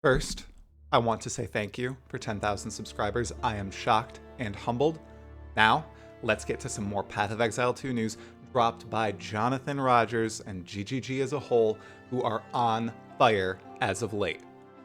First, I want to say thank you for 10,000 subscribers. I am shocked and humbled. Now, let's get to some more Path of Exile 2 news dropped by Jonathan Rogers and GGG as a whole, who are on fire as of late.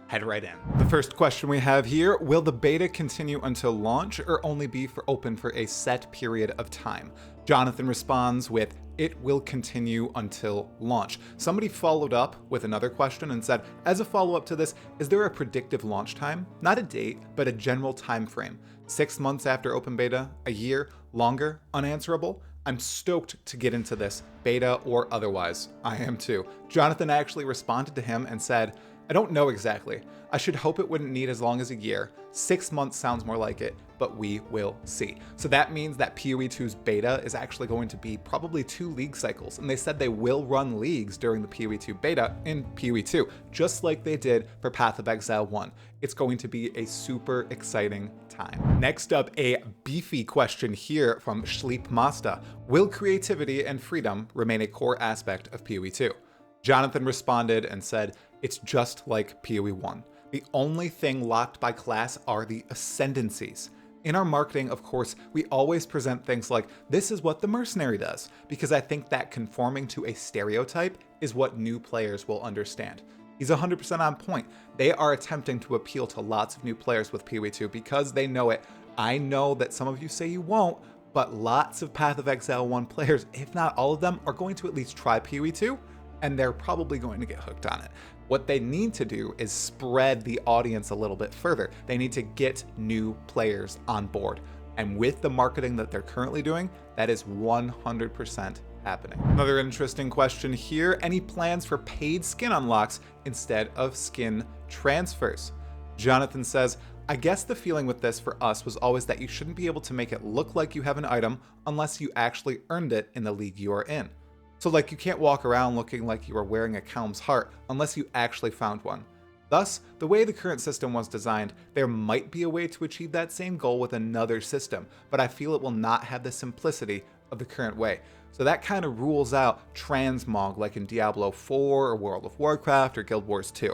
Head right in. The first question we have here, will the beta continue until launch or only be open for a set period of time? Jonathan responds with, it will continue until launch. Somebody followed up with another question and said, as a follow-up to this, is there a predictive launch time? Not a date, but a general time frame. 6 months after open beta, a year, longer, unanswerable? I'm stoked to get into this, beta or otherwise. I am too. Jonathan actually responded to him and said, I don't know exactly. I should hope it wouldn't need as long as a year. 6 months sounds more like it, but we will see. So that means that POE 2's beta is actually going to be probably 2 league cycles. And they said they will run leagues during the POE 2 beta in POE 2, just like they did for Path of Exile 1. It's going to be a super exciting time. Next up, a beefy question here from Sleep Masta. Will creativity and freedom remain a core aspect of POE 2? Jonathan responded and said, it's just like POE 1. The only thing locked by class are the ascendancies. In our marketing, of course, we always present things like, this is what the mercenary does, because I think that conforming to a stereotype is what new players will understand. He's 100% on point. They are attempting to appeal to lots of new players with POE 2 because they know it. I know that some of you say you won't, but lots of Path of Exile 1 players, if not all of them, are going to at least try POE 2, and they're probably going to get hooked on it. What they need to do is spread the audience a little bit further. They need to get new players on board. And with the marketing that they're currently doing, that is 100% happening. Another interesting question here, any plans for paid skin unlocks instead of skin transfers? Jonathan says, I guess the feeling with this for us was always that you shouldn't be able to make it look like you have an item unless you actually earned it in the league you are in. So like you can't walk around looking like you are wearing a Calm's heart unless you actually found one. Thus, the way the current system was designed, there might be a way to achieve that same goal with another system, but I feel it will not have the simplicity of the current way. So that kind of rules out Transmog like in Diablo 4 or World of Warcraft or Guild Wars 2.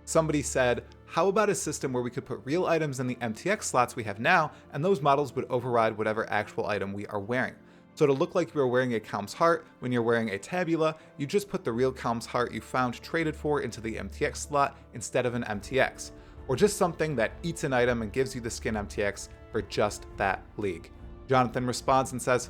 Somebody said, how about a system where we could put real items in the MTX slots we have now, and those models would override whatever actual item we are wearing? So to look like you are wearing a Calm's heart when you're wearing a tabula, you just put the real Calm's heart you found traded for into the MTX slot instead of an MTX. Or just something that eats an item and gives you the skin MTX for just that league. Jonathan responds and says,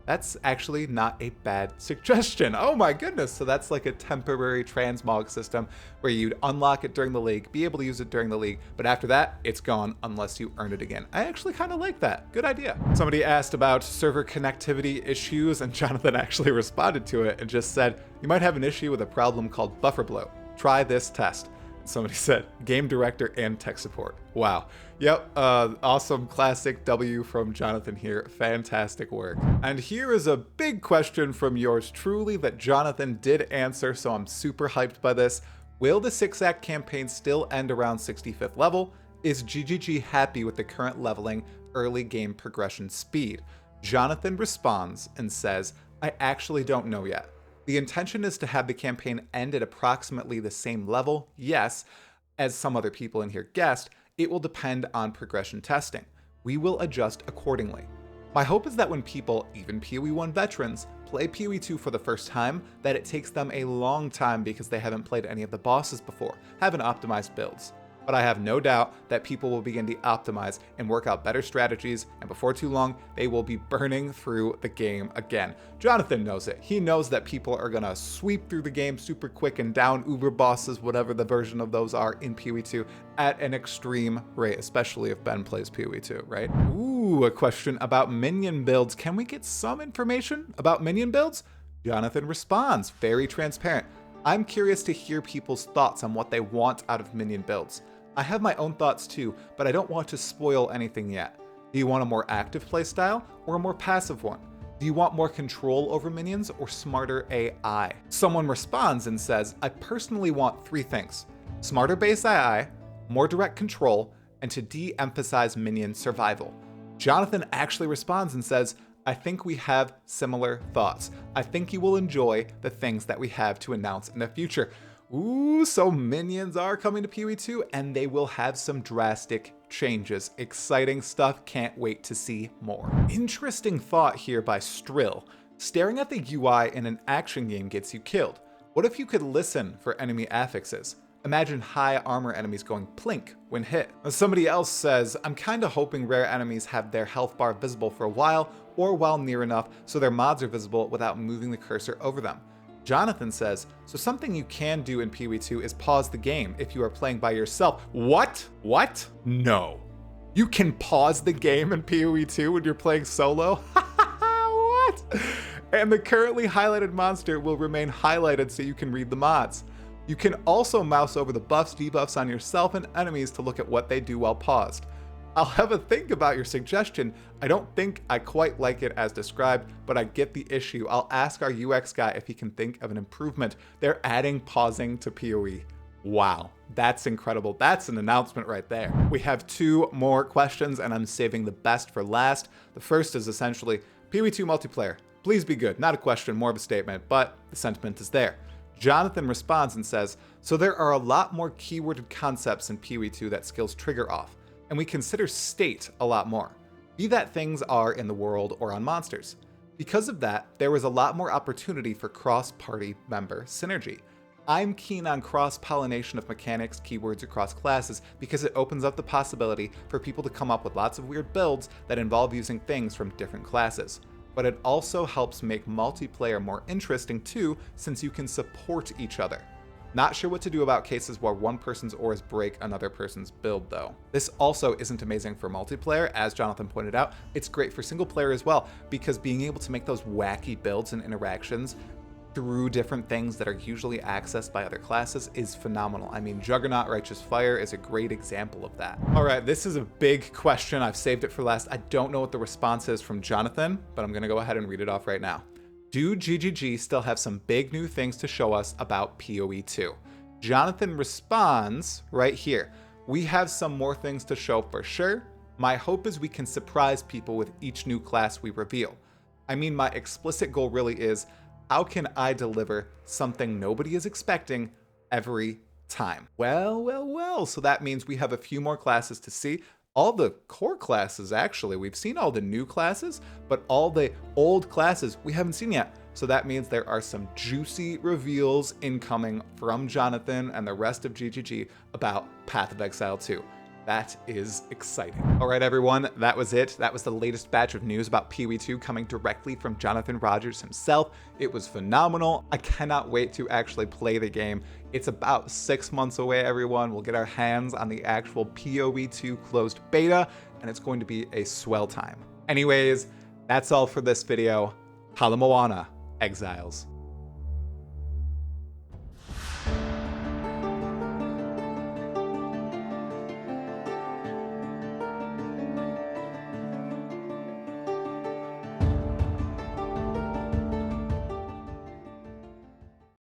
that's actually not a bad suggestion. Oh my goodness. So that's like a temporary transmog system where you'd unlock it during the league, be able to use it during the league, but after that, it's gone unless you earn it again. I actually kind of like that. Good idea. Somebody asked about server connectivity issues, and Jonathan actually responded to it and just said, you might have an issue with a problem called buffer bloat. Try this test. Somebody said, game director and tech support. Wow. Yep, awesome classic W from Jonathan here. Fantastic work. And here is a big question from yours truly that Jonathan did answer, so I'm super hyped by this. Will the 6-act campaign still end around 65th level? Is GGG happy with the current leveling early game progression speed? Jonathan responds and says, I actually don't know yet. The intention is to have the campaign end at approximately the same level, yes. As some other people in here guessed, it will depend on progression testing. We will adjust accordingly. My hope is that when people, even POE 1 veterans, play POE 2 for the first time, that it takes them a long time because they haven't played any of the bosses before, haven't optimized builds. But I have no doubt that people will begin to optimize and work out better strategies, and before too long, they will be burning through the game again. Jonathan knows it. He knows that people are gonna sweep through the game super quick and down uber bosses, whatever the version of those are in POE 2, at an extreme rate, especially if Ben plays POE 2, right? Ooh, a question about Minion Builds. Can we get some information about Minion Builds? Jonathan responds, very transparent. I'm curious to hear people's thoughts on what they want out of Minion Builds. I have my own thoughts too, but I don't want to spoil anything yet. Do you want a more active playstyle or a more passive one? Do you want more control over minions or smarter AI? Someone responds and says, I personally want 3 things. Smarter base AI, more direct control, and to de-emphasize minion survival. Jonathan actually responds and says, I think we have similar thoughts. I think you will enjoy the things that we have to announce in the future. Ooh, so minions are coming to PoE 2 and they will have some drastic changes. Exciting stuff, can't wait to see more. Interesting thought here by Strill. Staring at the UI in an action game gets you killed. What if you could listen for enemy affixes? Imagine high armor enemies going plink when hit. Somebody else says, I'm kinda hoping rare enemies have their health bar visible for a while or while near enough so their mods are visible without moving the cursor over them. Jonathan says, so something you can do in PoE 2 is pause the game if you are playing by yourself. What? What? No. You can pause the game in PoE 2 when you're playing solo? What? And the currently highlighted monster will remain highlighted so you can read the mods. You can also mouse over the buffs, debuffs on yourself and enemies to look at what they do while paused. I'll have a think about your suggestion. I don't think I quite like it as described, but I get the issue. I'll ask our UX guy if he can think of an improvement. They're adding pausing to PoE. Wow, that's incredible. That's an announcement right there. We have 2 more questions and I'm saving the best for last. The first is essentially, PoE 2 multiplayer, please be good. Not a question, more of a statement, but the sentiment is there. Jonathan responds and says, so there are a lot more keyworded concepts in PoE 2 that skills trigger off, and we consider state a lot more, be that things are in the world or on monsters. Because of that, there was a lot more opportunity for cross-party member synergy. I'm keen on cross-pollination of mechanics, keywords across classes because it opens up the possibility for people to come up with lots of weird builds that involve using things from different classes. But it also helps make multiplayer more interesting too, since you can support each other. Not sure what to do about cases where one person's ores break another person's build though. This also isn't amazing for multiplayer, as Jonathan pointed out. It's great for single player as well, because being able to make those wacky builds and interactions through different things that are usually accessed by other classes is phenomenal. I mean, Juggernaut Righteous Fire is a great example of that. All right, this is a big question. I've saved it for last. I don't know what the response is from Jonathan, but I'm gonna go ahead and read it off right now. Do GGG still have some big new things to show us about PoE 2? Jonathan responds right here. We have some more things to show for sure. My hope is we can surprise people with each new class we reveal. I mean, my explicit goal really is, how can I deliver something nobody is expecting every time? Well, so that means we have a few more classes to see. All the core classes, actually. We've seen all the new classes, but all the old classes we haven't seen yet. So that means there are some juicy reveals incoming from Jonathan and the rest of GGG about Path of Exile 2. That is exciting. All right, everyone, that was it. That was the latest batch of news about PoE 2 coming directly from Jonathan Rogers himself. It was phenomenal. I cannot wait to actually play the game. It's about 6 months away, everyone. We'll get our hands on the actual PoE 2 closed beta, and it's going to be a swell time. Anyways, that's all for this video. Hala Moana, Exiles.